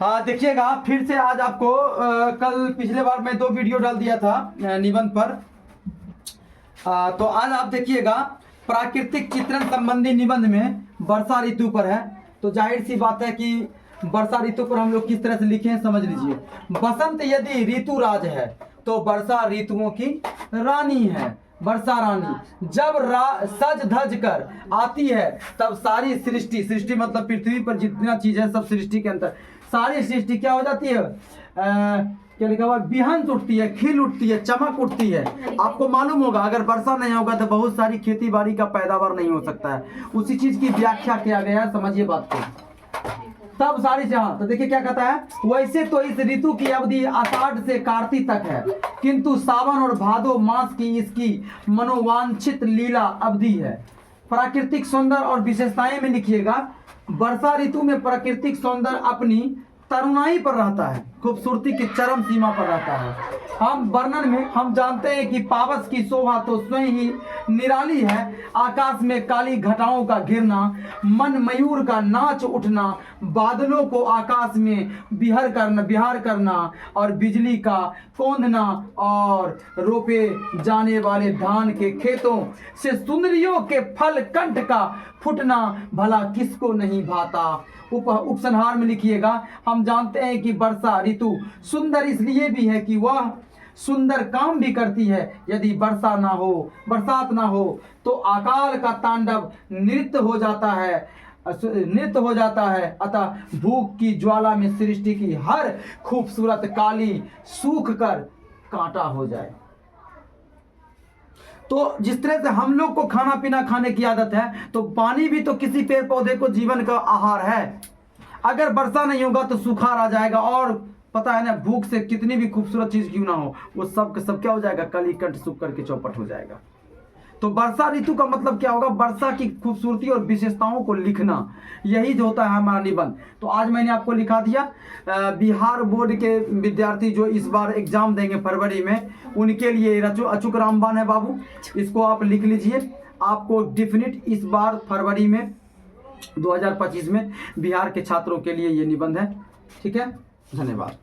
हाँ देखिएगा, फिर से आज आपको कल पिछले बार मैं 2 वीडियो डाल दिया था निबंध पर। तो आज आप देखिएगा प्राकृतिक चित्रण संबंधी निबंध में वर्षा ऋतु पर है। तो जाहिर सी बात है कि वर्षा ऋतु पर हम लोग किस तरह से लिखे हैं समझ लीजिए। बसंत यदि ऋतु राज है तो वर्षा ऋतुओं की रानी है वर्षा रानी। जब सज धज कर आती है तब सारी सृष्टि, सृष्टि मतलब पृथ्वी पर जितना चीज है सब सृष्टि के अंदर, सारी सृष्टि क्या हो जाती है, क्या लिखा हुआ, बिहंस उठती है, खिल उठती है, चमक उठती है। आपको मालूम होगा अगर वर्षा नहीं होगा तो बहुत सारी खेती बाड़ी का पैदावार नहीं हो सकता है। उसी चीज की व्याख्या किया गया है, समझिए बात को। तब सारी जहां तो देखिए क्या कहता है, वैसे तो इस ऋतु की अवधि आषाढ़ से कार्तिक तक है, किंतु सावन और भादो मास की इसकी मनोवांछित लीला अवधि है। प्राकृतिक सौंदर्य और विशेषताएं में लिखिएगा, वर्षा ऋतु में प्राकृतिक सौंदर्य अपनी तरुणाई पर रहता है, खूबसूरती की चरम सीमा पर रहता है। हम वर्णन में हम जानते हैं कि पावस की शोभा तो स्वयं ही निराली है। आकाश में काली घटाओं का घिरना, मन मयूर का नाच उठना, बादलों को आकाश में विहार करना और बिजली का कौंधना और रोपे जाने वाले धान के खेतों से सुंदरियों के फल कंठ का फुटना भला किसको नहीं भाता। उपसंहार में लिखिएगा, हम जानते हैं कि वर्षा ऋतु सुंदर इसलिए भी है कि वह सुंदर काम भी करती है। यदि वर्षा ना हो, बरसात ना हो तो अकाल का तांडव नृत्य हो जाता है। अतः भूख की ज्वाला में सृष्टि की हर खूबसूरत काली सूख कर कांटा हो जाए। तो जिस तरह से हम लोग को खाना पीना खाने की आदत है, तो पानी भी तो किसी पेड़ पौधे को जीवन का आहार है। अगर वर्षा नहीं होगा तो सुखाड़ आ जाएगा, और पता है ना, भूख से कितनी भी खूबसूरत चीज क्यों ना हो वो सब क्या हो जाएगा, कली कंठ सूख करके चौपट हो जाएगा। तो वर्षा ऋतु का मतलब क्या होगा, वर्षा की खूबसूरती और विशेषताओं को लिखना, यही जो होता है हमारा निबंध। तो आज मैंने आपको लिखा दिया। बिहार बोर्ड के विद्यार्थी जो इस बार एग्जाम देंगे फरवरी में, उनके लिए अचूक रामबाण है बाबू, इसको आप लिख लीजिए। आपको डेफिनेट इस बार फरवरी में 2025 में बिहार के छात्रों के लिए ये निबंध है। ठीक है, धन्यवाद।